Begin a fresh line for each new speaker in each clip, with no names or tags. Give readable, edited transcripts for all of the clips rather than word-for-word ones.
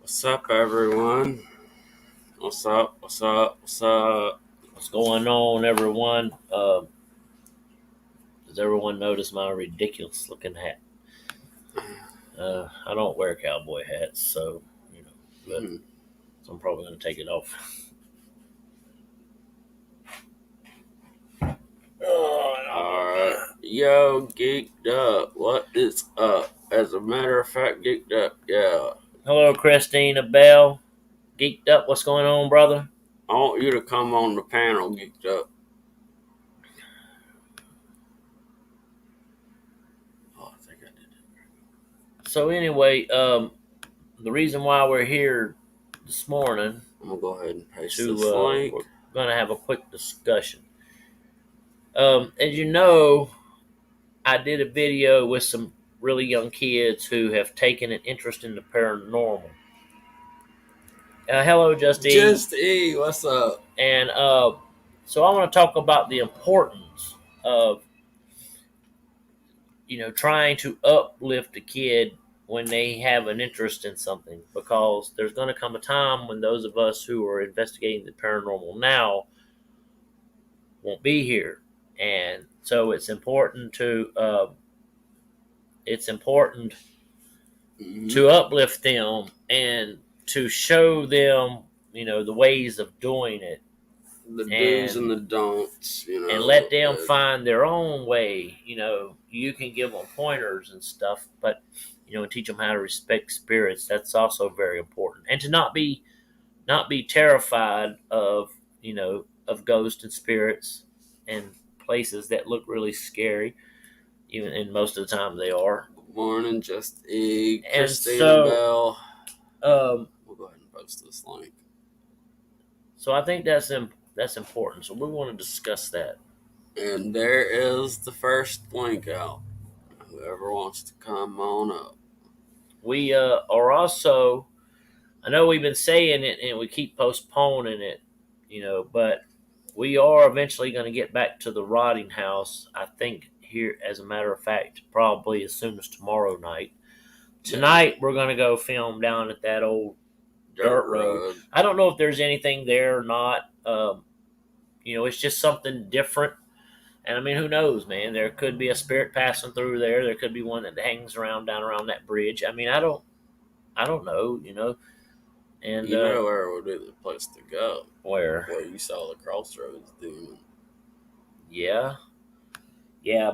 What's up, everyone? What's up? What's up? What's up?
What's going on, everyone? Does everyone notice my ridiculous looking hat? I don't wear cowboy hats, so but
Mhm.
so I'm probably going to take it off.
Alright. Yo, Geeked Up. What is up? As a matter of fact, Geeked Up, yeah.
Hello, Christina Bell. Geeked up. What's going on, brother?
I want you to come on the panel, Geeked Up. Oh, I think I did it.
So anyway, the reason why we're here this morning
I'm going to go ahead and paste
to
this link.
we're going to have a quick discussion. As you know, I did a video with some really young kids who have taken an interest in the paranormal. Hello, Justine.
Just E, what's up?
And so I want to talk about the importance of trying to uplift a kid when they have an interest in something, because there's going to come a time when those of us who are investigating the paranormal now won't be here, and so it's important
Mhm.
to uplift them and to show them the ways of doing it,
The do's and
and
the don'ts,
and let them find their own way. You can give them pointers and stuff, but and teach them how to respect spirits. That's also very important, and to not be terrified of ghosts and spirits and places that look really scary. Even and most of the time they are.
Good morning, Just E,
And
Christina Bell. We'll go ahead and post this link.
so I think that's important. So we want to discuss that.
And there is the first link out. Whoever wants to come on up.
We are also. I know we've been saying it and we keep postponing it, but we are eventually going to get back to the rotting house. I think here, as a matter of fact, probably as soon as tomorrow night. Tonight we're going to go film down at that old dirt road. I don't know if there's anything there or not. It's just something different. And I mean, who knows, man? There could be a spirit passing through there. There could be one that hangs around down around that bridge. I mean, I don't know, And
where would be the place to go?
Where
you saw the crossroads demon.
Yeah,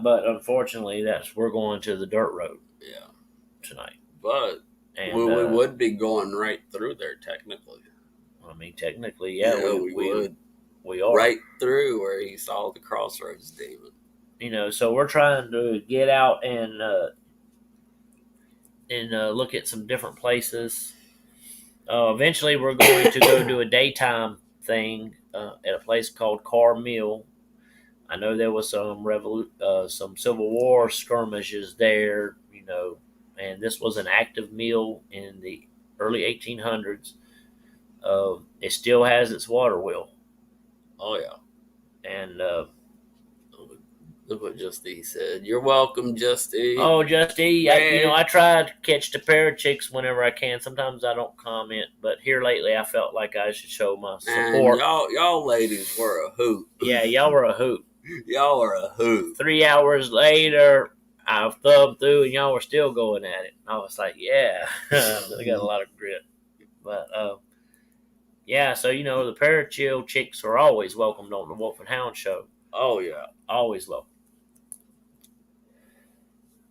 but unfortunately, we're going to the dirt road.
Yeah,
tonight.
But
And
we would be going right through there technically.
I mean, technically, yeah, we
would.
We are
right through where he saw the crossroads demon.
So we're trying to get out and look at some different places. Eventually, we're going to go do a daytime thing at a place called Car Mill. I know there was some Civil War skirmishes there, and this was an active mill in the early 1800s. It still has its water wheel.
Oh yeah.
And
look what Just E said. You're welcome, Just E.
Oh, Just E. I try to catch the parrot chicks whenever I can. Sometimes I don't comment, but here lately I felt like I should show my support.
And y'all ladies were a hoot.
Yeah, y'all were a hoot.
Y'all were a hoot.
3 hours later, I thumbed through and y'all were still going at it. I was like, yeah, they got a lot of grit. But yeah, so the parrot chill chicks are always welcomed on the Wolf and Hound show.
Oh yeah,
always welcome.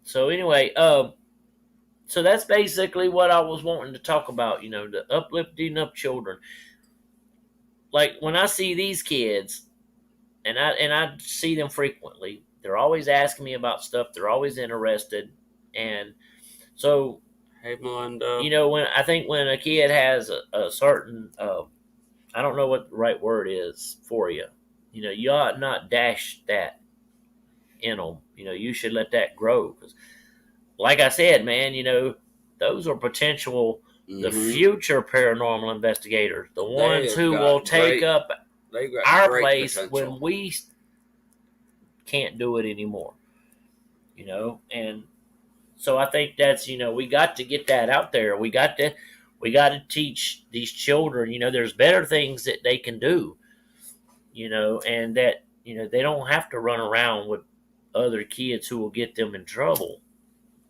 So anyway, so that's basically what I was wanting to talk about. The uplifting of children. Like when I see these kids, and I see them frequently, they're always asking me about stuff. They're always interested, and so
hey Melinda,
when a kid has a certain, I don't know what the right word is for you. You ought not dash that in them. You should let that grow, because like I said, man, those are potential the future paranormal investigators, the ones who will take up our place when we can't do it anymore. And so I think that's we got to get that out there. We got we got to teach these children, there's better things that they can do, and that, they don't have to run around with other kids who will get them in trouble,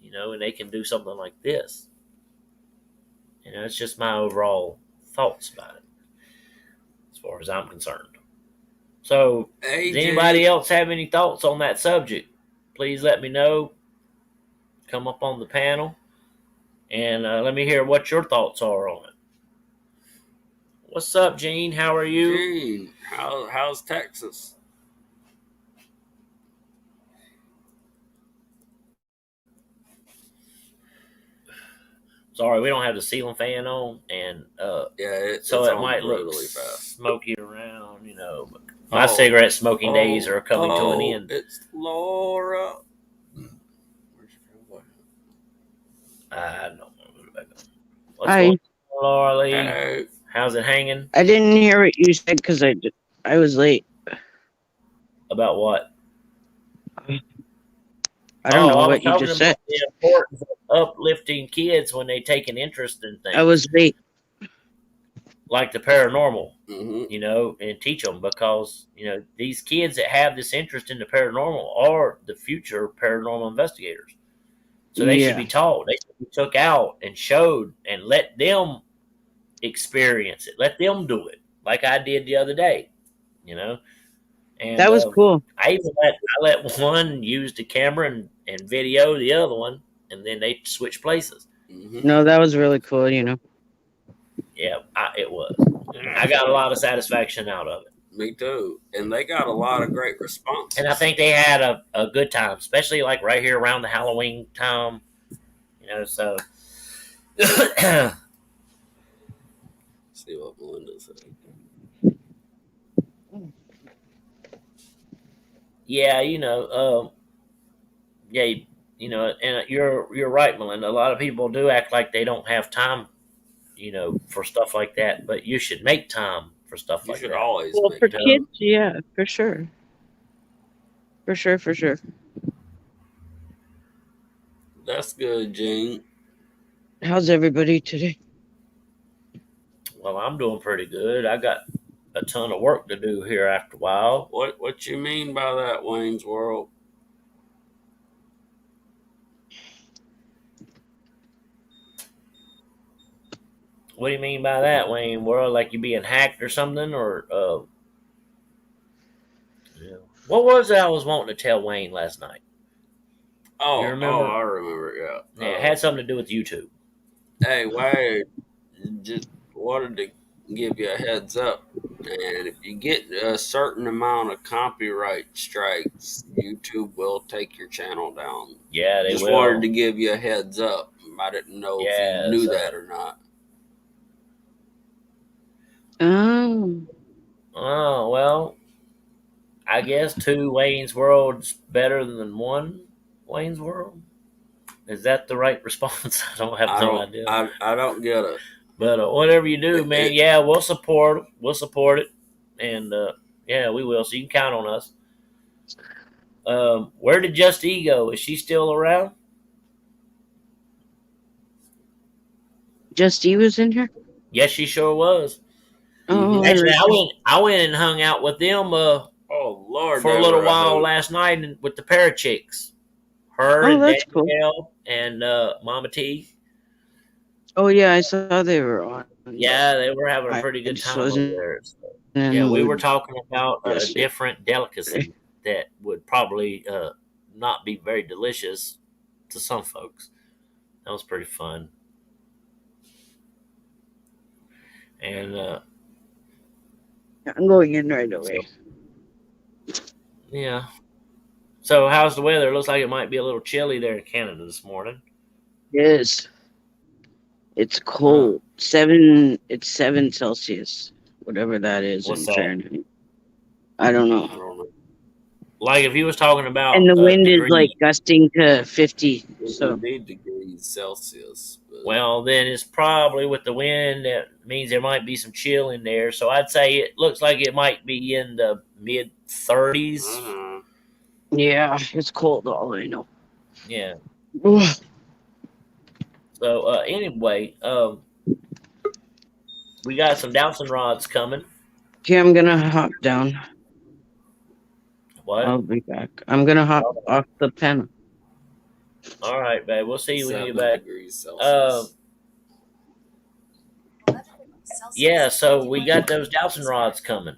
and they can do something like this. It's just my overall thoughts about it, as far as I'm concerned. So, does anybody
AJ,
else have any thoughts on that subject? Please let me know. Come up on the panel and let me hear what your thoughts are on it. What's up, Gene? How are you?
Gene, how's Texas?
Sorry, we don't have the ceiling fan on, and
Yeah,
so
it's
it
on
might look
brutally fast.
smoky around. But my
Oh,
cigarette smoking days
oh,
are coming to an
oh!
end.
It's Laura. Where's your boy?
I don't know. What's going
I
on, Laura Lee?
Hey,
How's it hanging?
I didn't hear what you said because I was late.
About what?
I don't
Oh,
know
I was
what you
talking
just said.
about the importance of uplifting kids when they take an interest in
I
things
was late.
like the paranormal,
mm-hmm,
and teach them, because, these kids that have this interest in the paranormal are the future paranormal investigators. So they should
Yeah,
be taught, they should be took out and showed and let them experience it, let them do it like I did the other day, you know. And
that was cool.
I let one use the camera and video the other one, and then they switch places.
mm-hmm.
No, that was really cool.
Yeah, it was. I got a lot of satisfaction out of it.
Me too. And they got a lot of great
And I
responses.
think they had a good time, especially like right here around the Halloween time. So
See what Melinda said.
yeah, yeah, and you're right, Melinda. A lot of people do act like they don't have time, for stuff like that. But you should make time for stuff
You
like
should
that.
always
Well, for
make time.
kids, yeah, for sure, for sure, for sure.
That's good, Gene.
How's everybody today?
Well, I'm doing pretty good. I got a ton of work to do here after a while.
What you mean by that, Wayne's World?
What do you mean by that, Wayne? World, like you being hacked or something, or yeah. What was it I was wanting to tell Wayne last night? You
Oh,
remember?
I remember. Yeah.
Yeah, it had something to do with YouTube.
Hey, Wade, just wanted to give you a heads up. And if you get a certain amount of copyright strikes, YouTube will take your channel down.
Yeah, they
Just wanted to
will.
give you a heads up. I didn't know if you
Yes.
knew that or not.
Oh,
Oh well, I guess two Wayne's World's better than one Wayne's World. Is that the right response? I don't have
I
no
don't.
idea.
I don't get it.
But whatever you do,
It,
man,
it.
yeah, we'll support it. We'll support it, and yeah, we will. So you can count on us. Where did Just E go? Is she still around?
just he was in here.
Yes, she sure was.
Oh,
Mm-hmm.
I
Actually,
like
I
her.
went. I went and hung out with them
Oh Lord,
for a
they
little
were a
while
hoot.
last night with the pair of chicks. Her
Oh,
and
that's cool.
Danielle and Mama T.
Oh yeah, I saw they were on, but
Yeah, they were having a
I
pretty good
just
time over
wasn't
there. So,
in
yeah,
the
we were
mood
talking about a
yesterday.
different delicacy that would probably not be very delicious to some folks. That was pretty fun. And
I'm going in right
so,
away.
yeah. So, how's the weather? It looks like it might be a little chilly there in Canada this morning.
Yes, it's
Huh?
cold. 7. It's 7 Celsius, whatever that is
What's
in
that?
Fahrenheit. I don't know.
I don't know.
Like if you was talking
And
about
the wind is like
degree,
gusting to 50.
It
So
would be degrees Celsius, but
well, then it's probably with the wind. That means there might be some chill in there. So I'd say it looks like it might be in the mid
I
30s.
don't know.
yeah, it's cold. All I know.
Yeah.
Ugh.
So anyway, We got some dowsing rods coming.
Okay, I'm gonna hop down.
What?
I'll be back. I'm gonna hop off the panel.
All right, babe. We'll see you when you get
7
back.
degrees
Uh,
Celsius.
yeah. So we got those dowsing rods coming,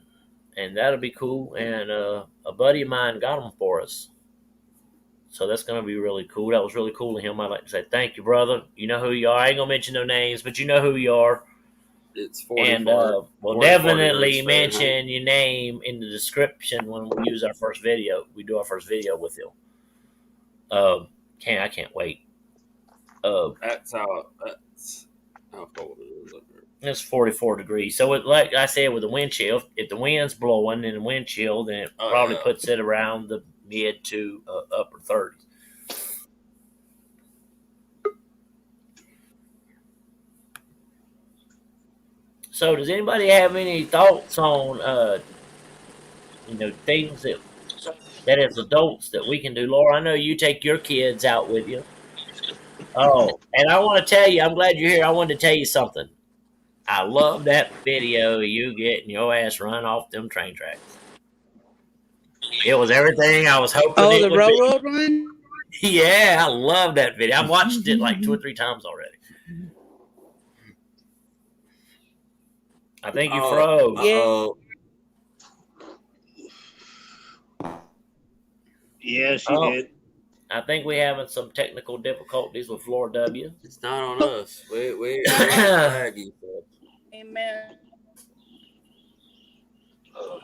and that'll be cool. And a buddy of mine got them for us, so that's gonna be really cool. That was really cool of him. I'd like to say thank you, brother. You know who you are. I ain't gonna mention no names, but you know who you are.
It's
And
44
we'll
44 degrees
definitely
Fahrenheit.
mention your name in the description when we use our first video. We do our first video with you. I can't wait. Uh,
That's how cold it is up here.
it's 44 degrees. So, like I said, with the wind chill, if the wind's blowing and the wind chill, then it
Oh
probably
yeah.
puts it around the mid to upper 30s. So, does anybody have any thoughts on, things that as adults that we can do? Laura, I know you take your kids out with you. Oh, and I want to tell you, I'm glad you're here. I wanted to tell you something. I love that video of you getting your ass run off them train tracks. It was everything I was hoping
Oh,
it
the
would be.
railroad one?
Yeah, I love that video. I've watched it like 2 or 3 times already. I think you
Oh,
froze.
Yeah.
oh.
Yeah, she
Oh,
did.
I think we're having some technical difficulties with Floor W.
It's not on us. We're laggy.
Amen. Cut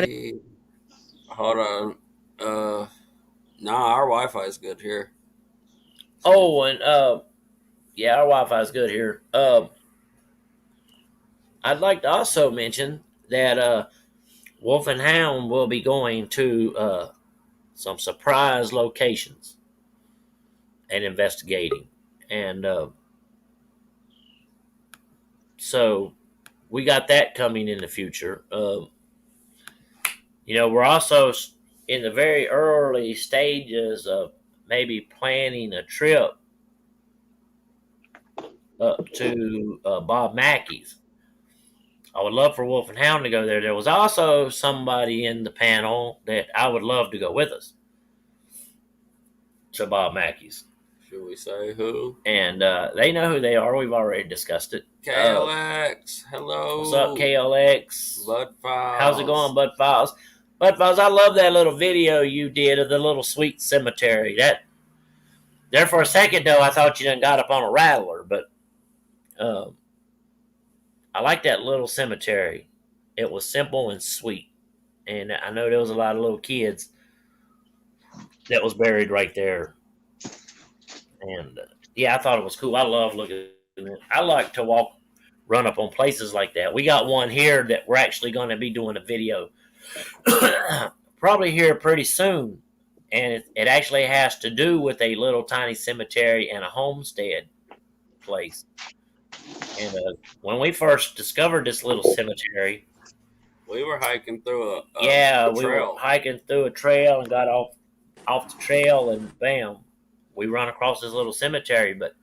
it.
Laggy. Hold on. Nah, our Wi-Fi is good here.
Oh, and yeah, our Wi-Fi is good here. I'd like to also mention that Wolf and Hound will be going to some surprise locations and investigating. And so we got that coming in the future. We're also in the very early stages of maybe planning a trip up to Bob Mackey's. I would love for Wolf and Hound to go there. There was also somebody in the panel that I would love to go with us to Bob Mackey's.
Should we say who?
And they know who they are. We've already discussed it.
KLX. Hello.
What's up, KLX?
Bud Files.
How's it going, Bud Files? Bud Files, I love that little video you did of the little sweet cemetery. That there for a second though, I thought you done got up on a rattler, but I like that little cemetery. It was simple and sweet, and I know there was a lot of little kids that was buried right there. And yeah, I thought it was cool. I love looking at it. I like to run up on places like that. We got one here that we're actually going to be doing a video probably here pretty soon. And it actually has to do with a little tiny cemetery and a homestead place. And when we first discovered this little cemetery,
we were hiking through a
we
trail.
were hiking through a trail and got off the trail, and bam, we run across this little cemetery. But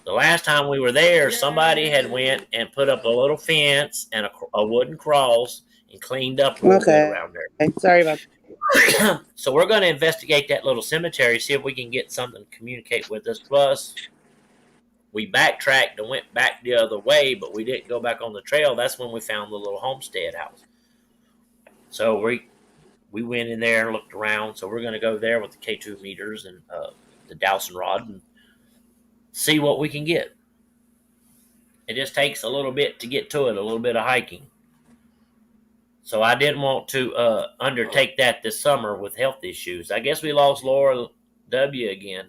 the last time we were there, somebody had went and put up a little fence and a wooden cross and cleaned up a little bit around there.
Sorry about
that. So we're going to investigate that little cemetery, see if we can get something to communicate with us. Plus, we backtracked and went back the other way, but we didn't go back on the trail. That's when we found the little homestead house. So we went in there and looked around. So we're going to go there with the K2 meters and the dowsing rod and see what we can get. It just takes a little bit to get to it, a little bit of hiking. So I didn't want to undertake that this summer with health issues. I guess we lost Laura W again.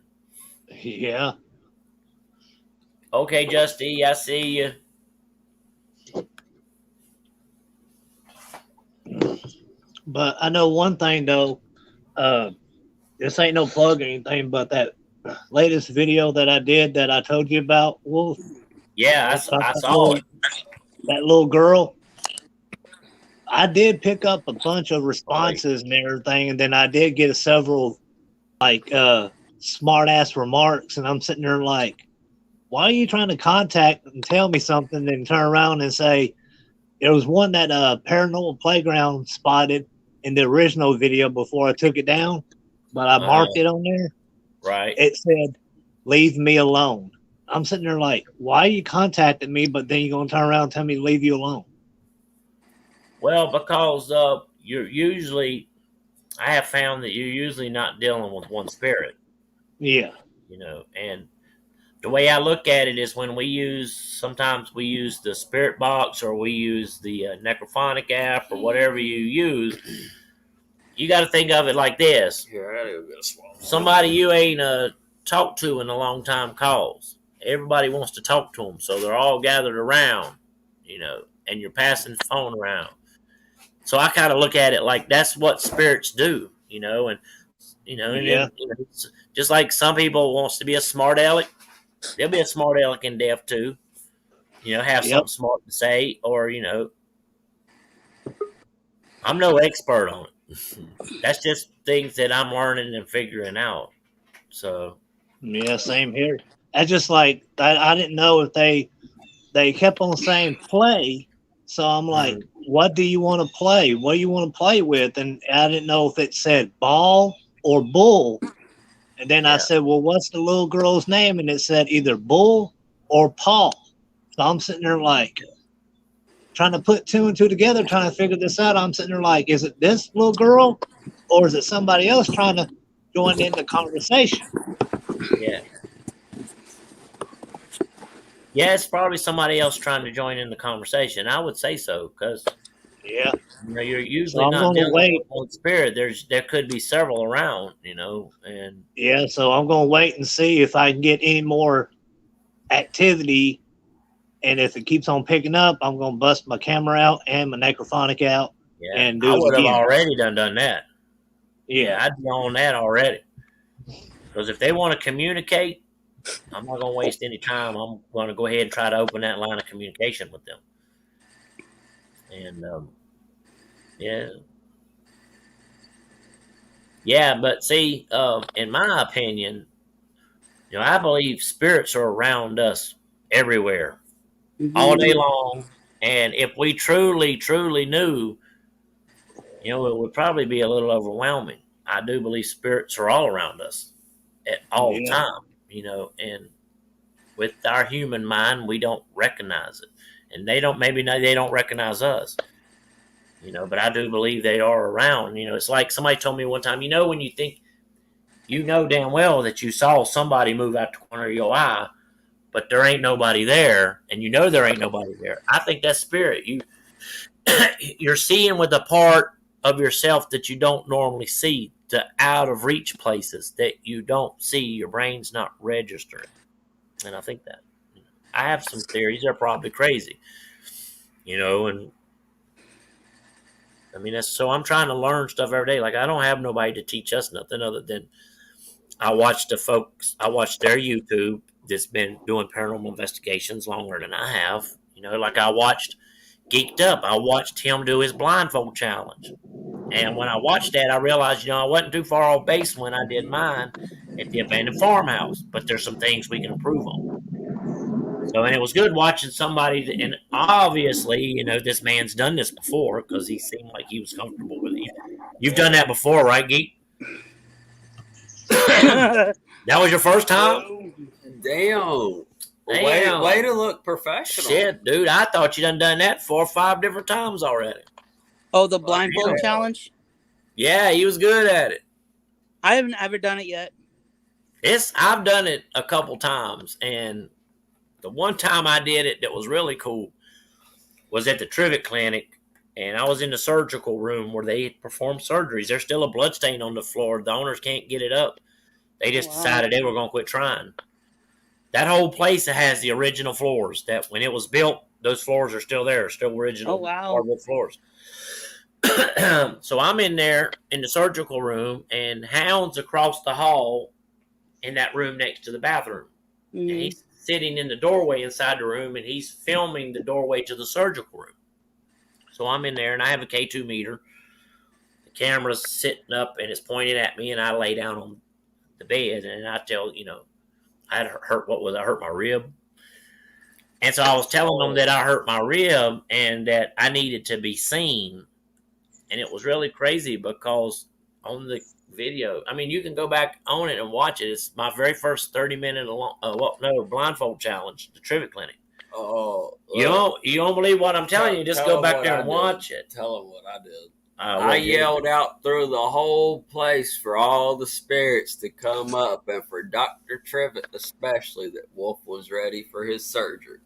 Yeah.
Okay, Justy, I see
you. But I know one thing though. This ain't no plug or anything, but that latest video that I did that I told you about, Wolf.
Yeah, I saw it.
That little girl. I did pick up a bunch of responses and everything, and then I did get several smart ass remarks, and I'm sitting there like, why are you trying to contact and tell me something and turn around and say, there was one that Paranormal Playground spotted in the original video before I took it down, but I marked it on there.
Right.
It said, leave me alone. I'm sitting there like, why are you contacting me, but then you're going to turn around and tell me to leave you alone?
Well, because you're usually, I have found that you're usually not dealing with one spirit,
Yeah.
and the way I look at it is when sometimes we use the spirit box or we use the necrophonic app or whatever you use, you got to think of it like this.
Here, I gotta get a swallow.
Somebody you ain't talked to in a long time calls. Everybody wants to talk to them, so they're all gathered around, and you're passing the phone around. So I kind of look at it like that's what spirits do, and and
Yeah.
then it's just like some people wants to be a smart aleck, there'll be a smart aleck in death too. Have
Yep.
something smart to say, or I'm no expert on it. That's just things that I'm learning and figuring out. So
Yeah, same here. I just like I didn't know if they kept on saying play, so I'm like,
mhm,
what do you want to play? What do you want to play with? And I didn't know if it said ball or bull. And then I
yeah,
said, well, what's the little girl's name? And it said either bull or Paul. So I'm sitting there like trying to put two and two together, trying to figure this out. I'm sitting there like, is it this little girl or is it somebody else trying to join in the conversation?
yeah. Yeah, it's probably somebody else trying to join in the conversation. I would say so because
Yeah.
you're
So
usually
I'm
not
going to
dealing
wait.
with one spirit. There could be several around, and
Yeah. So I'm going to wait and see if I can get any more activity. And if it keeps on picking up, I'm going to bust my camera out and my necrophonic out
yeah,
and
I
do it
would have
again.
already done that.
Yeah.
Yeah, I'd be on that already. Because if they want to communicate, I'm not going to waste any time. I'm going to go ahead and try to open that line of communication with them. And yeah, yeah. But see, in my opinion, I believe spirits are around us everywhere, all day
Mhm.
long. And if we truly, truly knew, it would probably be a little overwhelming. I do believe spirits are all around us at all
Yeah.
time, and with our human mind, we don't recognize it. And they don't recognize us, but I do believe they are around. It's like somebody told me one time, when you think, damn well that you saw somebody move out the corner of your eye, but there ain't nobody there, and there ain't nobody there. I think that's spirit. You're seeing with a part of yourself that you don't normally see, to out of reach places that you don't see. Your brain's not registering, and I think that I have some theories. They're probably crazy, and I mean that's so. I'm trying to learn stuff every day. Like I don't have nobody to teach us nothing other than I watch the folks. I watch their YouTube that's been doing paranormal investigations longer than I have. Like I watched Geeked Up. I watched him do his blindfold challenge. And when I watched that, I realized, I wasn't too far off base when I did mine at the abandoned farmhouse. But there's some things we can improve on. So, and it was good watching somebody, and obviously, this man's done this before because he seemed like he was comfortable with it. You've done that before, right, Geek? That was your first time?
No.
Damn.
Damn.
Way to look professional.
Shit, dude, I thought you done that 4 or 5 different times already.
Oh, the blindfold challenge?
Yeah, he was good at it.
I haven't ever done it yet.
I've done it a couple times, and the one time I did it that was really cool was at the Trivet Clinic, and I was in the surgical room where they perform surgeries. There's still a blood stain on the floor. The owners can't get it up. They just decided they were going to quit trying. That whole place has the original floors. That when it was built, those floors are still there, still original hardwood floors. So I'm in there in the surgical room, and Hound's across the hall in that room next to the bathroom.
Mm-hmm.
And he's sitting in the doorway inside the room, and he's filming the doorway to the surgical room. So I'm in there, and I have a K2 meter. The camera's sitting up, and it's pointed at me, and I lay down on the bed, and I tell, I had hurt, I hurt my rib. And so I was telling them that I hurt my rib and that I needed to be seen. And it was really crazy because on the video, I mean, you can go back on it and watch it. It's my very first 30-minute blindfold challenge, the Trivia Clinic.
Oh,
You don't believe what I'm telling you? Just
tell
go
them
back
what
there
I
and
did.
watch it.
Tell them what I did.
What
I
did you
yelled
do?
out through the whole place for all the spirits to come up, and for Dr. Trivet especially, that Wolf was ready for his surgery.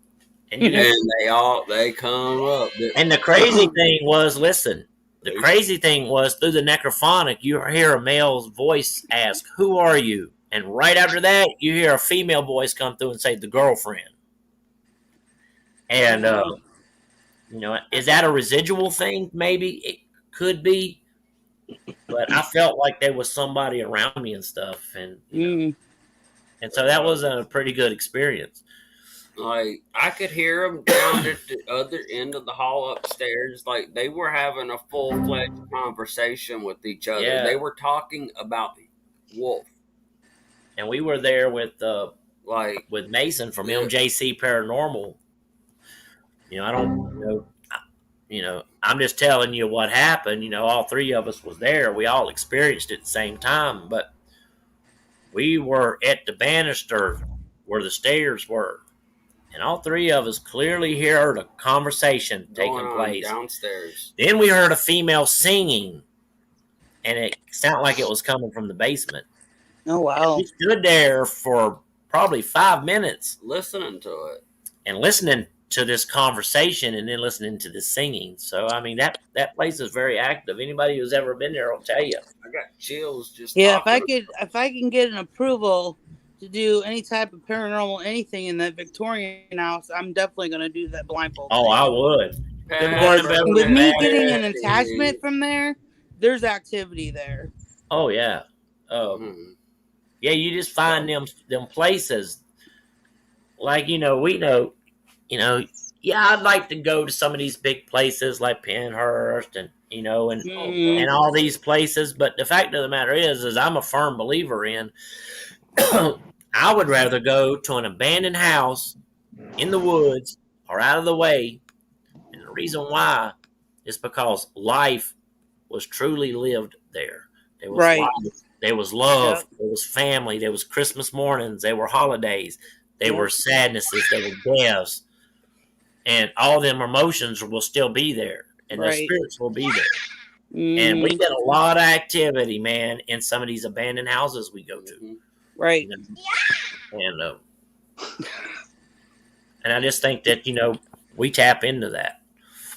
And you got,
And they come up.
and the crazy thing was, listen, the crazy thing was through the necrophonic, you hear a male's voice ask, "Who are you?" And right after that, you hear a female voice come through and say, "The girlfriend." And is that a residual thing? Maybe it could be, but I felt like there was somebody around me and stuff, and and so that was a pretty good experience.
Like, I could hear them down at the other end of the hall upstairs. Like, they were having a full-fledged conversation with each other.
Yeah.
They were talking about Wolf.
And we were there with
with
Mason from MJC Paranormal. I don't, I'm just telling you what happened. All three of us was there. We all experienced it at the same time, but we were at the banister where the stairs were. And all three of us clearly heard a conversation taking place
downstairs.
Then we heard a female singing, and it sounded like it was coming from the basement.
Oh, wow.
And we stood there for probably 5 minutes
listening to it
and listening to this conversation, and then listening to the singing. So I mean, that place is very active. Anybody who's ever been there will tell you.
I got chills just
if I can get an approval to do any type of paranormal anything in that Victorian house, I'm definitely going to do that blindfold.
Oh, I would.
With me getting an attachment from there, there's activity there.
Oh yeah. Yeah, you just find them places. Like, we know, yeah, I'd like to go to some of these big places like Penhurst and and all these places, but the fact of the matter is I'm a firm believer in I would rather go to an abandoned house in the woods or out of the way. And the reason why is because life was truly lived there. There was life, there was love, there was family, there was Christmas mornings, there were holidays, there were sadnesses, there were deaths, and all them emotions will still be there, and the spirits will be there. And we get a lot of activity, man, in some of these abandoned houses we go to.
Right.
And I just think that, we tap into that.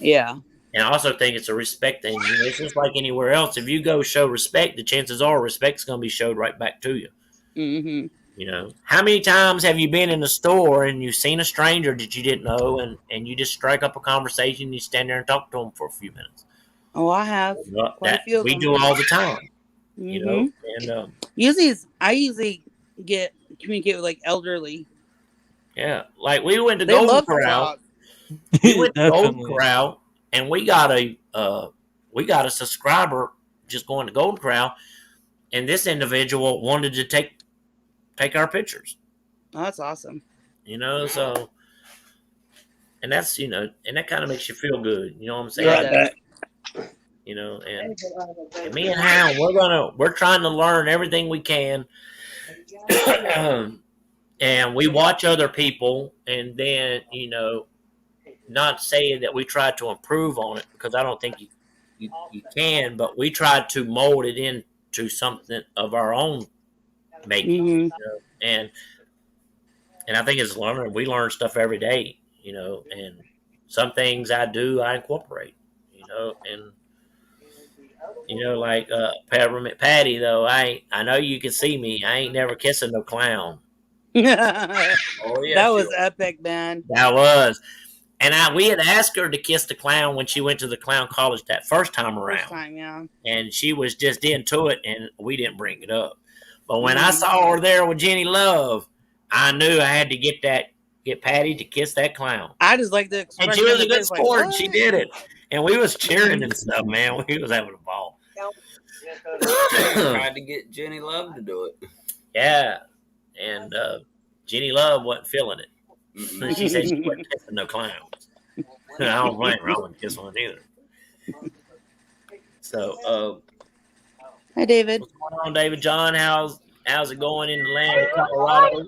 Yeah.
And I also think it's a respect thing. It's just like anywhere else. If you go show respect, the chances are respect's going to be showed right back to you.
Mm-hmm.
How many times have you been in a store and you've seen a stranger that you didn't know, and you just strike up a conversation and you stand there and talk to them for a few minutes?
Oh, I have.
We do all the time.
Mm-hmm.
And
I usually communicate with like elderly.
Yeah, like we went to Golden Corral. We went to Golden Corral, and we got a subscriber just going to Golden Corral, and this individual wanted to take our pictures.
Oh, that's awesome.
So, and that's and that kind of makes you feel good. You know what I'm saying? And me and Hound, we're trying to learn everything we can. And we watch other people, and then not saying that we try to improve on it, because I don't think you can, but we try to mold it into something of our own making. And I think it's learning. We learn stuff every day, and some things I incorporate, and like Peppermint Patty, though, I know you can see me. I ain't never kissing no clown.
Oh, yeah, that was epic, man.
That was. And we had asked her to kiss the clown when she went to the clown college that first time around.
Yeah.
And she was just into it, and we didn't bring it up. But when I saw her there with Jenny Love, I knew I had to get Patty to kiss that clown.
I just like the expression.
And she was a good sport, and she did it. And we was cheering and stuff, man. We was having a ball.
Tried to get Jenny Love to do it.
Yeah. And Jenny Love wasn't feeling it. She said she wasn't kissing no clowns. I don't blame her. I wouldn't kiss one either. So,
Hi, David.
what's going on, David John? How's it going in the land of Colorado?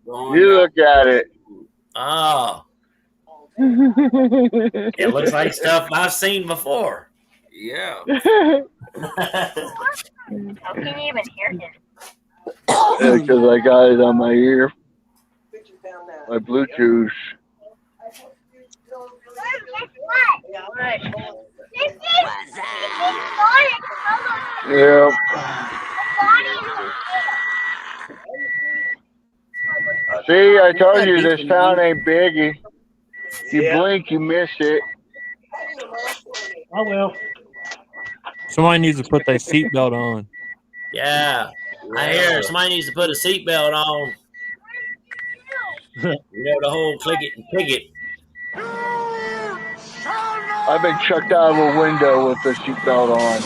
Going
You
down.
look at it.
Oh, it looks like stuff I've seen before.
Yeah.
How can you even hear him?
Because I got it on my ear, my Bluetooth. Yeah. See, I told you this town ain't biggie. You blink, you miss it.
I will.
Somebody needs to put their seatbelt on.
Yeah, I hear somebody needs to put a seatbelt on. You know, the whole click it and pig it.
I've been chucked out of a window with the seatbelt on.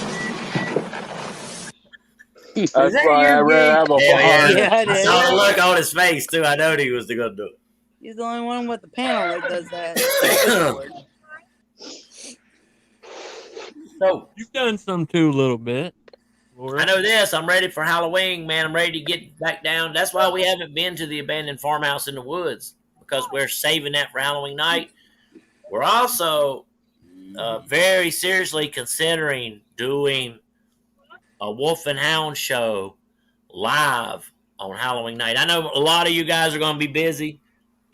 That's
that
why
you,
I'd rather have a
Yeah,
harness.
Yeah, it
I saw the
is.
look on his face too. I know he was going to do
He's the only one with the panel that does that.
it. So
You've done some too, a little bit. Laura.
I know this. I'm ready for Halloween, man. I'm ready to get back down. That's why we haven't been to the abandoned farmhouse in the woods, because we're saving that for Halloween night. We're also very seriously considering doing a Wolf and Hound show live on Halloween night. I know a lot of you guys are going to be busy.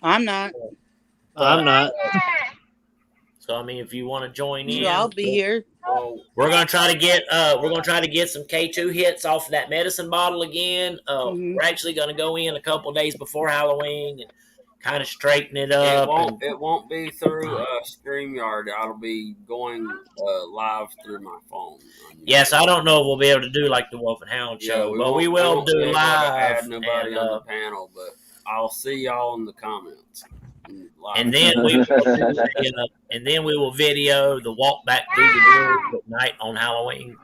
I'm not.
I'm not.
So I mean, if you want to join in,
So I'll be here.
we're gonna try to get some K2 hits off of that medicine bottle again. We're actually gonna go in a couple days before Halloween and kind of straighten it up.
It won't be through StreamYard. I'll be going live through my phone.
Yes, I don't know if we'll be able to do like the Wolf and Hound show, but we will do
be able to
live.
add nobody on the panel, but I'll see y'all in the comments.
And then we will video the walk back through the woods at night on Halloween.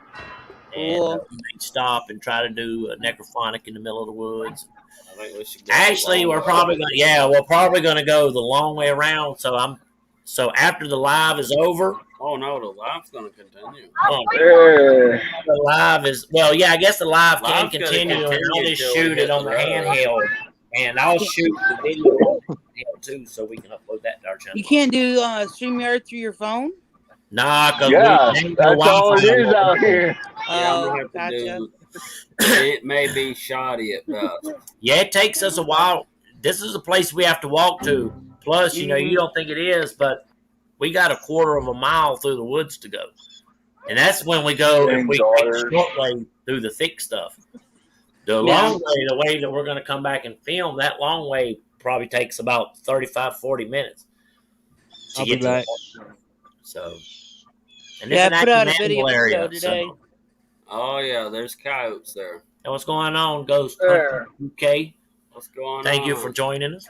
And we may stop and try to do a necrophonic in the middle of the woods.
I think we should go
Actually, we're probably gonna go the long way around. So after the live is over.
Oh no, the live's gonna continue.
The live is I guess the live can continue, and I'll just shoot it on the handheld. And I'll shoot the video on the handheld too, so we can upload that to our channel.
You can't do StreamYard through your phone?
Nah, because
that's all it is out here.
Oh, gotcha.
It may be shoddy at best.
Yeah, it takes us a while. This is a place we have to walk to. Plus, you don't think it is, but we got a quarter of a mile through the woods to go. And that's when we go, if we take the short way through the thick stuff. The long way, the way that we're going to come back and film, that long way probably takes about 35, 40 minutes to get to the park. So, and
I put out a video today.
Oh yeah, there's coyotes there.
And what's going on, Ghost Hunter UK?
What's going on?
Thank you for joining us.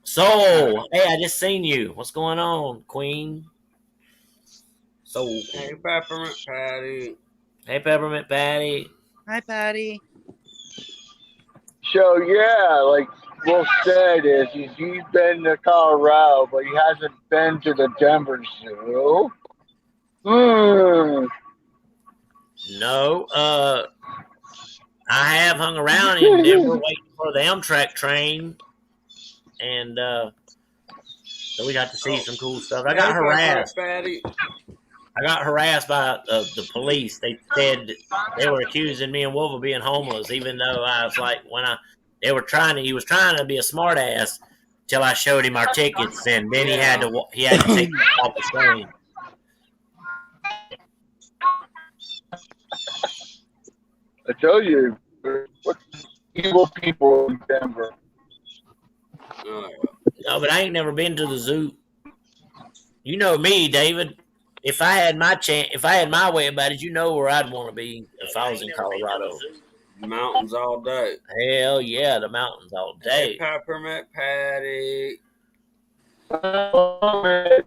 So, hey, I just seen you. What's going on, Queen? So,
hey, Peppermint Patty.
Hey, Peppermint Patty.
Hi, Patty.
So yeah, like Wolf said, he's been to Colorado, but he hasn't been to the Denver Zoo.
No, I have hung around in Denver waiting for the Amtrak train, and so we got to see some cool stuff. I got harassed. I got harassed by the police. They said they were accusing me and Wolf of being homeless, even though I was like, he was trying to be a smart ass till I showed him our tickets, and then he had to take them off the train.
I tell you, what evil people in Denver.
No, but I ain't never been to the zoo. You know me, David. If I had my way about it, you know where I'd want to be if I was in Colorado.
Mountains all day.
Hell yeah, the mountains all day.
Hey, Peppermint Patty.
Hi,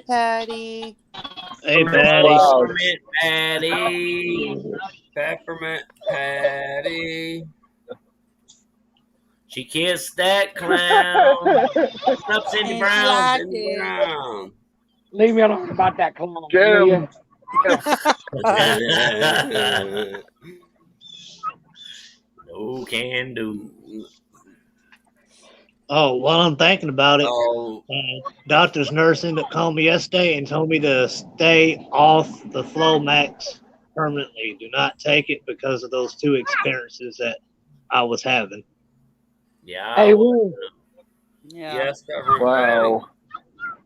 Patty.
Hey, Patty.
Wow.
Peppermint Patty.
Peppermint Patty.
She kissed that clown. What's up, Cindy
And she
Brown?
liked
Cindy
it.
Brown.
Leave me alone about that clown,
Get
will
him.
you?
No can do.
Oh, while I'm thinking about it,
Oh,
doctor's nurse ended up calling me yesterday and told me to stay off the Flow Max permanently. Do not take it because of those two experiences that I was having.
Yeah,
Hey, Will,
Yeah.
yes, Peppermint Patty.
Wow.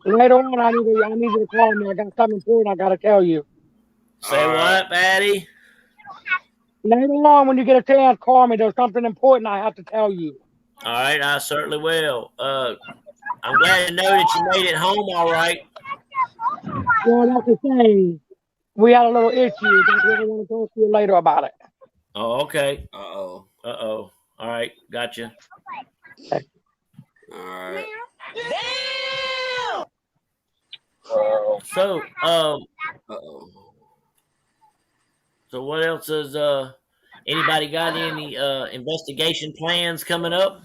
later on, I need you to call me. I got something important I got to tell you.
say
All right.
what, Patty?
Later on, when you get a chance, call me. There's something important I have to tell you.
All right, I certainly will. I'm glad to know that you made it home all right.
Well, that's the thing. We had a little issue. That's why I want to talk to you later about it.
Oh, okay.
Uh-oh.
Uh-oh. All right, gotcha.
All right.
Wow.
So,
Uh-oh.
so what else is anybody got any investigation plans coming up?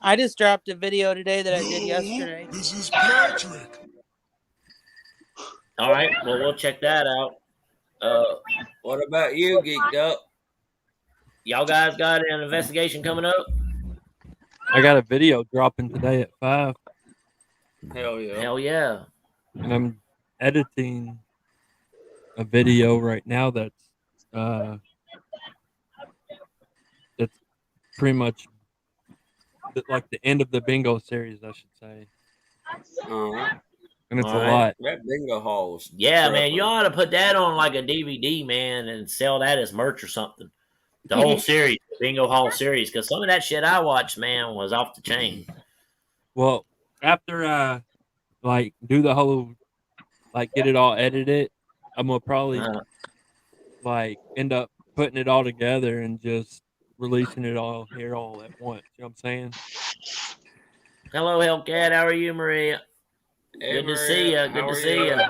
I just dropped a video today that I did yesterday.
This is Patrick.
All right, well we'll check that out.
What about you, Geeked Up?
Y'all guys got an investigation coming up?
I got a video dropping today at 5,
Hell yeah.
Hell yeah.
and I'm editing a video right now that's pretty much like the end of the bingo series, I should say,
Uh-huh.
and it's
All
a
right.
lot.
That bingo hall was
Yeah, man, you
tripping.
ought to put that on like a DVD, man, and sell that as merch or something. The whole series, the Bingo Hall series, because some of that shit I watched, man, was off the chain.
Well, after I like do the whole get it all edited, I'm gonna probably end up putting it all together and just releasing it all here all at once. You know what I'm saying?
Hello, Hellcat. How are you, Maria?
Hey,
Good to
Maria,
see you.
how
Good to
are
see
you?
you.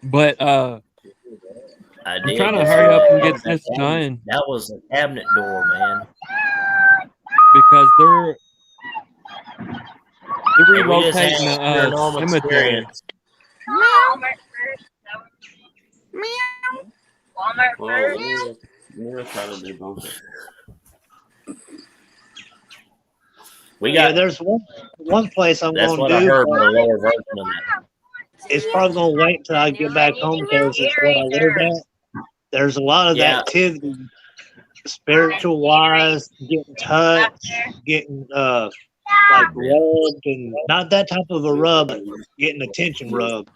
But
I
I'm
did
trying to
just see
hurry up
that.
and
That
get
was that
this
cabinet.
done
That was a cabinet door, man.
because they're
Hey, we just had
relocating
a
the
paranormal
cemetery.
experience.
Walmart first.
Meow.
Walmart
Well,
first.
we're trying to do both.
We
Yeah,
got.
there's one place I'm
That's
going
what
to
I
do,
heard.
but
The lower version of that.
it's probably going to wait till I
New
get back
menu,
home because it's where I live
erasers.
at. There's a lot of
Yeah,
activity, spiritual wise, getting touched, getting like
yeah,
rubbed, and not that type of a rub, but getting attention rubbed.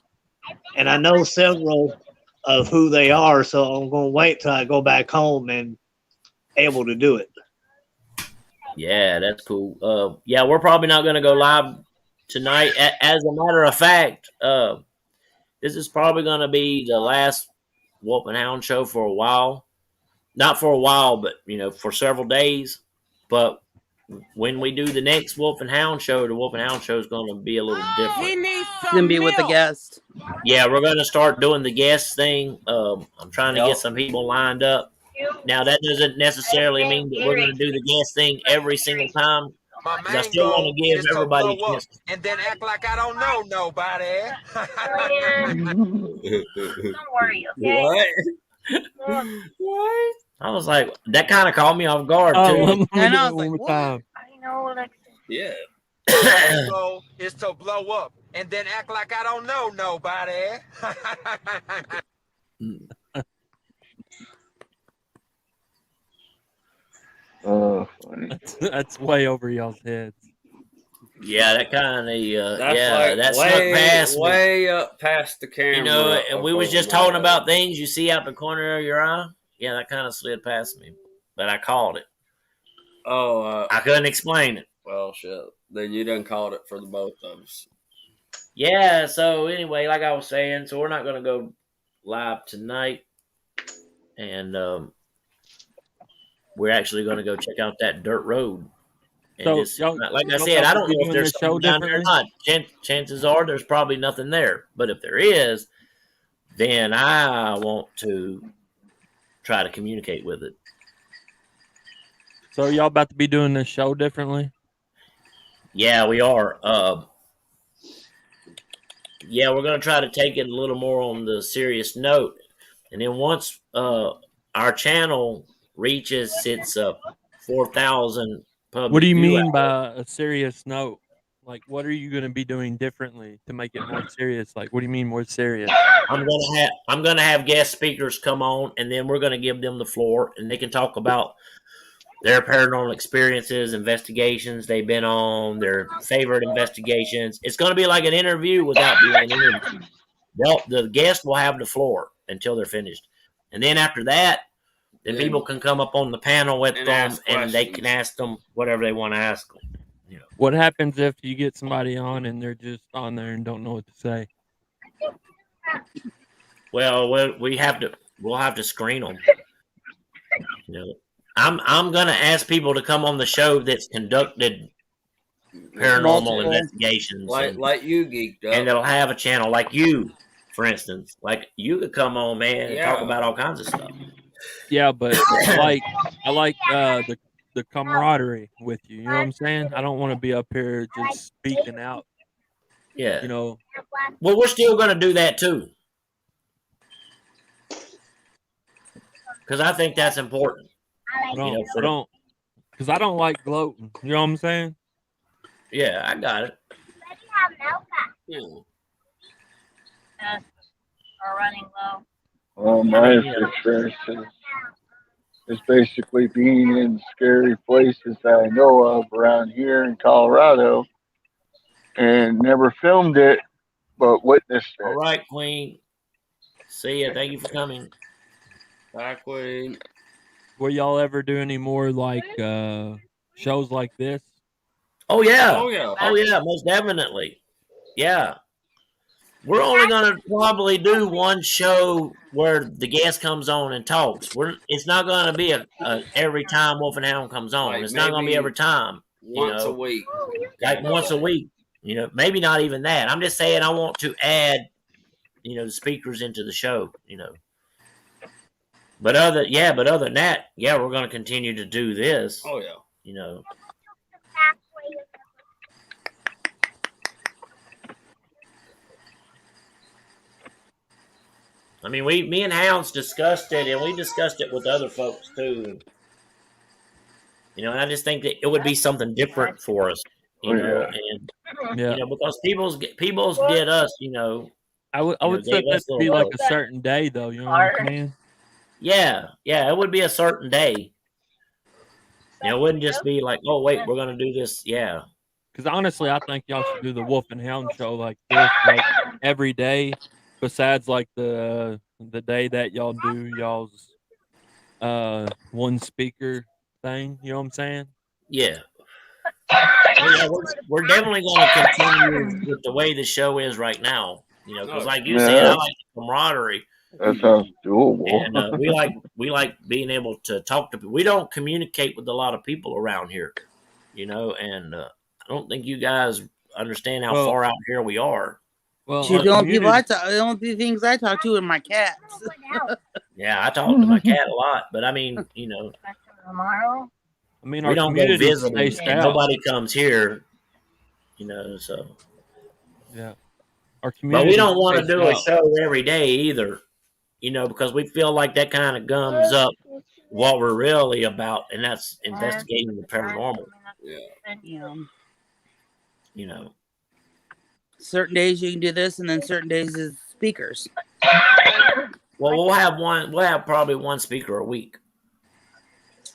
And I know several of who they are, so I'm going to wait till I go back home and able to do it.
yeah. That's cool. Yeah, we're probably not going to go live tonight. As a matter of fact, this is probably going to be the last Wolf and Hound show for a while. Not for a while, but for several days. But when we do the next Wolf and Hound show, the Wolf and Hound show is going to be a little different.
It's gonna be with the guest.
Yeah, we're going to start doing the guest thing. I'm trying to get
Yep.
some people lined up. Now that doesn't necessarily mean that we're going to do the guest thing every single time,
My
because I
main
still want
goal
to give
is to
everybody
blow
a
up
chance.
and then act like I don't know nobody.
Don't worry, okay?
What? What?
I was like, that kind of caught me off guard
Oh,
too.
let me
I
do
know. I
it
was
one
like,
more
what?
time.
I know, Alexis.
Yeah.
My main goal is to blow up and then act like I don't know nobody.
Oh, funny.
That's way over y'all's heads.
Yeah, that kind of
That's
yeah,
like
that snuck past me.
way up past the camera.
And we was
above
just
my
talking
head.
about things you see out the corner of your eye. Yeah, that kind of slid past me, but I called it.
Oh,
I couldn't explain it.
well, shit. Then you done called it for the both of us.
Yeah. So anyway, like I was saying, so we're not going to go live tonight, and we're actually going to go check out that dirt road And
So
just
y'all
like I
y'all
said,
about
I
to
don't
be
know if
doing
there's
this show
something down there or
differently?
not. Chances are there's probably nothing there. But if there is, then I want to try to communicate with it.
So y'all about to be doing this show differently?
Yeah, we are. Yeah, we're gonna try to take it a little more on the serious note, and then once our channel reaches its 4,000
What do
public
you
view
mean
hours,
by a serious note? Like, what are you going to be doing differently to make it more serious? Like, what do you mean more serious?
I'm gonna have guest speakers come on, and then we're gonna give them the floor, and they can talk about their paranormal experiences, investigations they've been on, their favorite investigations. It's going to be like an interview without being an interview. Well, the guest will have the floor until they're finished, and then after that, then
Then
people can come up on the panel with
and
them,
ask
and they can
questions.
ask them whatever they want to ask them. You know.
What happens if you get somebody on and they're just on there and don't know what to say?
Well, we'll have to screen them. You know, I'm gonna ask people to come on the show that's conducted paranormal
Multiple.
investigations,
Like you geeked
and
up.
they'll have a channel like you, for instance. Like you could come on, man, and talk
Yeah.
about all kinds of stuff.
Yeah, but I like the camaraderie with you. You know what I'm saying? I don't want to be up here just speaking out.
Yeah.
You know,
Well, we're still gonna do that too, because I think that's important.
I
You know,
I don't, because I don't like gloating. You know what I'm saying?
yeah, I got it.
Yeah.
Are running low.
Well,
I
my
mean, you know,
experience is basically being in scary places that I know of around here in Colorado and never filmed it, but witnessed
all
it.
right, Queen. See ya. Thank you for coming.
Bye, Queen.
Will y'all ever do any more like shows like this?
Oh yeah.
Oh yeah.
Oh yeah. Most definitely. Yeah. We're only gonna probably do one show where the guest comes on and talks. It's not gonna be a every time Wolf and Hound comes on.
Like
It's not gonna be every
maybe
time, you
once a
know,
week.
like once a week. You know, maybe not even that. I'm just saying I want to add, the speakers into the show, but other than that, yeah, we're gonna continue to do this.
Oh yeah.
You know. I mean, me and Hounds discussed it, and we discussed it with other folks too. And I just think that it would be something different for us,
Oh yeah.
and
Yeah,
because people's did us,
I would
gave
set that
us
to
little
be like
notes.
a certain day though. You know what I'm saying?
Yeah, it would be a certain day. It wouldn't just be like, oh wait, we're gonna do this. Yeah,
Because honestly, I think y'all should do the Wolf and Hound show like this, like every day. Besides, like the day that y'all do y'all's one speaker thing. You know what I'm saying?
yeah. Well, yeah, we're definitely going to continue with the way the show is right now. Because
Oh
like you said, I
Yeah,
like the camaraderie,
that sounds doable.
and we like being able to talk to people. We don't communicate with a lot of people around here, and I don't think you guys understand how
Well,
far out here we are.
well,
Shoot,
our
the only people
community.
the only things I talk to are my cats.
Yeah, I talk to my cat a lot, but I mean,
Tomorrow?
I mean,
we
our
don't go
community is
visit 'em,
spaced
and
out.
nobody comes here, so.
Yeah, our
But we
community is
don't want to
spaced
do a
out.
show every day either, because we feel like that kind of gums up what we're really about, and that's investigating the paranormal.
yeah.
You know,
You know.
certain days you can do this, and then certain days is speakers.
Well, we'll have one. We'll have probably one speaker a week,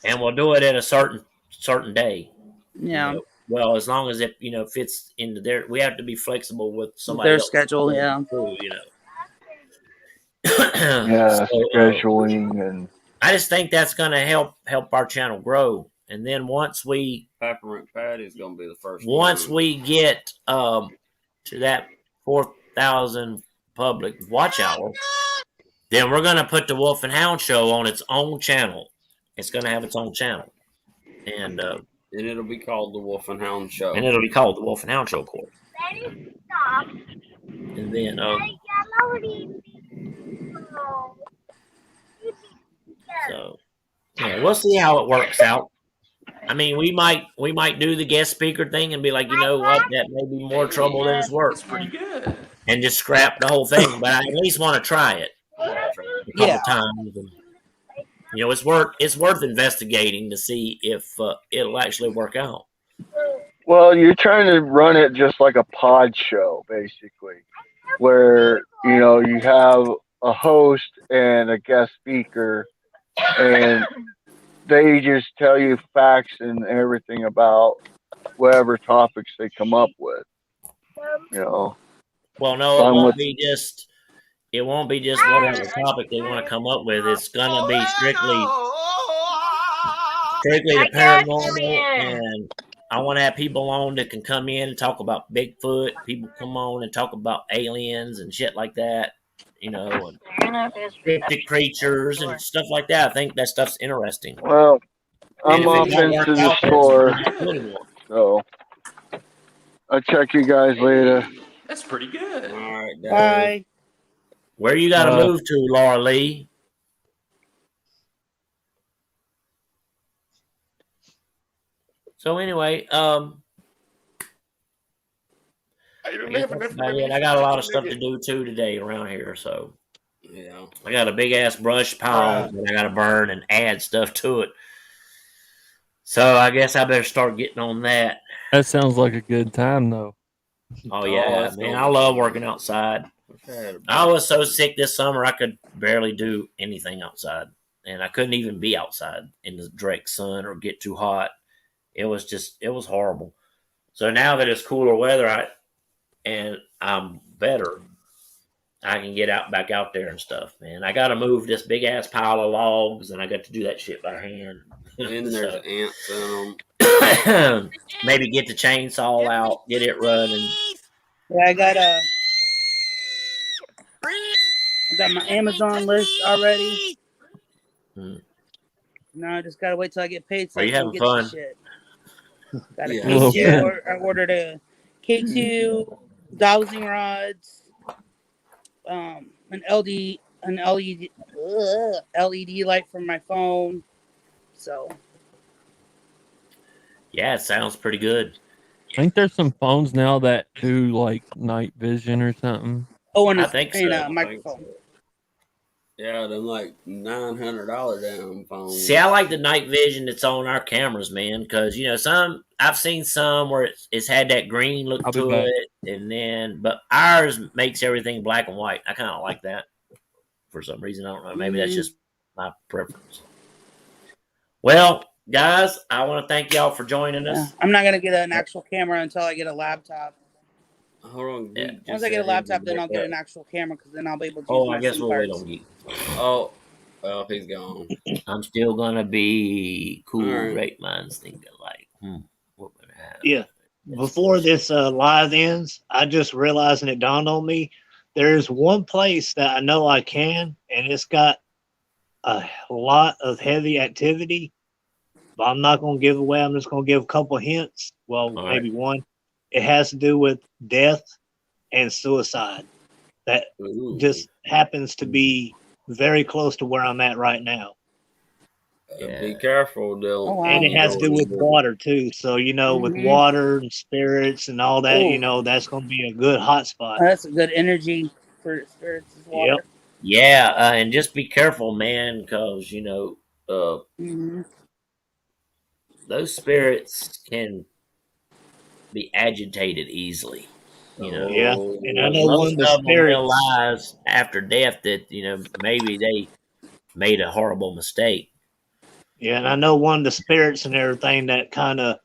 and we'll do it at a certain day.
Yeah,
Well, as long as it fits into their. We have to be flexible with somebody
their
else
schedule. Yeah.
too.
Yeah,
So
scheduling and
I just think that's going to help our channel grow, and then once we
Peppermint Patty is gonna be the first
once
one.
we get to that 4,000 public watch hour, then we're going to put the Wolf and Hound show on its own channel. It's going to have its own channel, and
And it'll be called the Wolf and Hound Show.
And it'll be called the Wolf and Hound Show, of course.
Stop.
And then, so yeah, we'll see how it works out. I mean, we might do the guest speaker thing and be like, you know what, that may be more trouble than it's worth.
That's pretty good.
And just scrap the whole thing. But I at least want to try it a couple
Yeah.
times. And, it's worth investigating to see if it'll actually work out.
Well, you're trying to run it just like a pod show, basically, where you have a host and a guest speaker, and they just tell you facts and everything about whatever topics they come up with.
Well, no, it won't be just. It won't be just whatever topic they want to come up with. It's gonna be strictly the paranormal, and I want to have people on that can come in and talk about Bigfoot. People come on and talk about aliens and shit like that. And cryptic creatures and stuff like that. I think that stuff's interesting.
Well, I'm off into the store, so I'll check you guys later.
That's pretty good.
All right, Dave.
Bye.
Where you got to move to, Laura Lee? So anyway, I got a lot of stuff to do too today around here. So
yeah,
I got a big ass brush pile that I got to burn and add stuff to it. So I guess I better start getting on that.
That sounds like a good time, though.
Oh yeah, man, I love working outside. I was so sick this summer I could barely do anything outside, and I couldn't even be outside in the direct sun or get too hot. It was horrible. So now that it's cooler weather, and I'm better, I can get back out there and stuff, man. I got to move this big ass pile of logs, and I got to do that shit by hand.
And there's ants in
them. Maybe get the chainsaw out, get it running.
Yeah, I got my Amazon list already. Now I just gotta wait till I get paid so I can get the shit. Got a K2. I ordered a K2, dowsing rods, an LED light for my phone. So
yeah, it sounds pretty good.
I think there's some phones now that do like night vision or something.
Oh, and
I think so.
Microphone.
Yeah, them like $900 damn phones.
See, I like the night vision that's on our cameras, man, because I've seen some where it's had that green look to it, but ours makes everything black and white. I kind of like that for some reason. I don't know. Maybe that's just my preference. Well, guys, I want to thank y'all for joining us.
Yeah, I'm not gonna get an actual camera until I get a laptop.
Hold on.
Yeah.
Once I get a laptop, then I'll get an actual camera because then I'll be able to.
Oh, I guess we'll wait on Geek.
Oh, well, he's gone.
I'm still gonna be cool. Great minds thinking like, what would happen?
Yeah. Before this live ends, I just realized, and it dawned on me, there's one place that I know I can, and it's got a lot of heavy activity, but I'm not going to give away. I'm just going to give a couple hints. Well, maybe one. It has to do with death and suicide. That just happens to be very close to where I'm at right now.
Be careful, Dylan.
Oh, wow.
And it has to do with water too. So, with water and spirits and all that, that's going to be a good hot spot.
That's a good energy for spirits as water.
Yep.
Yeah, and just be careful, man, because those spirits can be agitated easily.
Yeah, and I know
most
one of the
of them
spirits
realize after death that maybe they made a horrible mistake.
Yeah, and I know one of the spirits and everything that kind of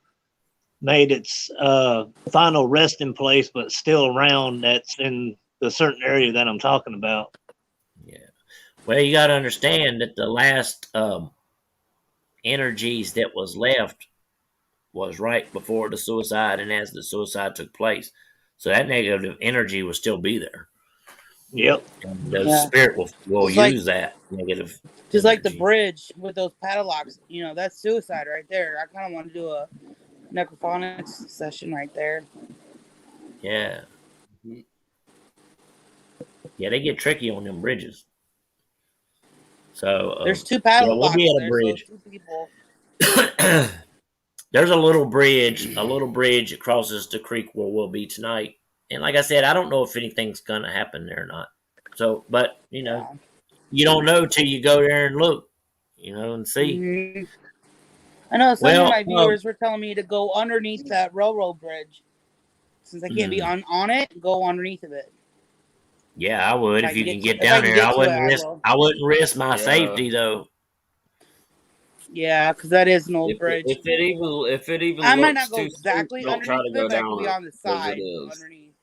made its final resting place, but still around. That's in the certain area that I'm talking about.
Yeah. Well, you got to understand that the last energies that was left was right before the suicide and as the suicide took place. So that negative energy will still be there.
Yep.
And the
Yeah.
spirit will
Just like
use that negative
just like the
energy.
bridge with those padlocks, that's suicide right there. I kind of want to do a necrophonics session right there.
Yeah. Yeah, they get tricky on them bridges. So
There's two
yeah, we'll be
padlocks
at a
there, so
bridge.
2 people.
There's a little bridge that crosses the creek where we'll be tonight. And like I said, I don't know if anything's gonna happen there or not. So, but
Yeah.
you don't know till you go there and look, and see.
Mm-hmm. I know some of
Well,
my viewers were telling me to go underneath that railroad bridge. Since I can't be on it, go underneath of it.
yeah, I would if you can get
if I
down
can
there.
get to it, I will.
I wouldn't risk my
Yeah.
safety though.
Yeah, because that is an old bridge.
If it even
I might not
looks
go
too steep,
exactly
don't try
underneath
to
of it,
go
but I can
down
be
it
on the
because it
side
is.
underneath.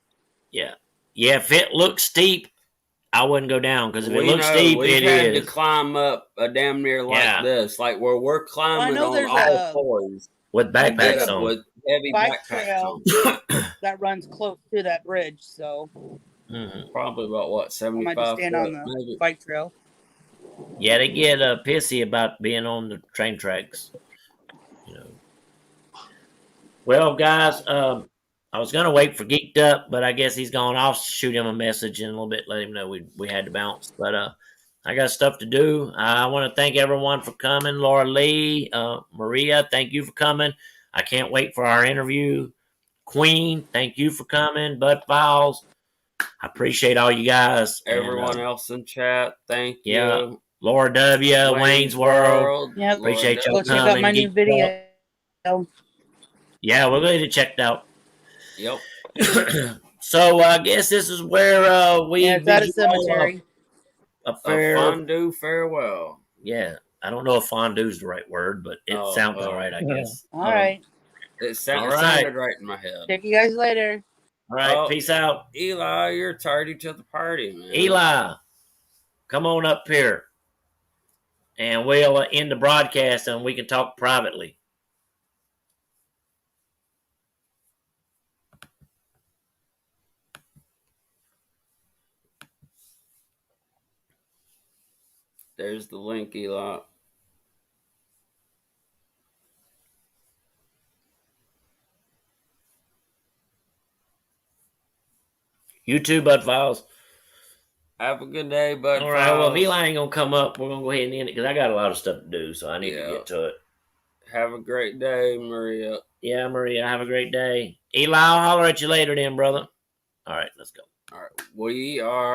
Yeah, yeah. If it looks steep, I wouldn't go down because if it
We
looks
know
steep,
we've
it
had to
is.
climb up a damn near like
Yeah,
this, like where we're
Well, I
climbing
know
on
there's
all
a
fours
with
I know there's
backpacks
a
on.
with heavy
bike
backpacks
trail
on.
that runs close to that bridge, so
Probably about what
I might just
75
stand on
foot,
the
maybe.
bike trail.
Yeah, they get pissy about being on the train tracks. Well, guys, I was gonna wait for Geeked Up, but I guess he's gone. I'll shoot him a message in a little bit, let him know we had to bounce. But I got stuff to do. I want to thank everyone for coming. Laura Lee, Maria, thank you for coming. I can't wait for our interview. Queen, thank you for coming. Bud Files, I appreciate all you guys.
Everyone
And
else in chat, thank
yeah,
you.
Laura W, Wayne's World,
Yep.
Laura
appreciate y'all
Go check
W.
out
coming.
my new
Geeked Up.
video.
Yeah, we're going to check it out.
Yep.
So I guess this is where
Yeah,
we
it's at
bid
a
you all
cemetery.
a
A
fair.
fondue farewell.
Yeah, I don't know if fondue is the right word, but it sounds all right, I guess.
All right.
It
All right.
sounded right in my head.
Check you guys later.
All right, peace out.
Eli, you're tardy to the party, man.
Eli, come on up here, and we'll end the broadcast, and we can talk privately.
There's the link, Eli.
You too, Bud Files.
Have a good day, Bud.
All right. Well, if Eli ain't gonna come up, we're gonna go ahead and end it because I got a lot of stuff to do, so I need to get to it.
Have a great day, Maria.
Yeah, Maria. Have a great day. Eli, I'll holler at you later, then, brother. All right, let's go.
All right, we are.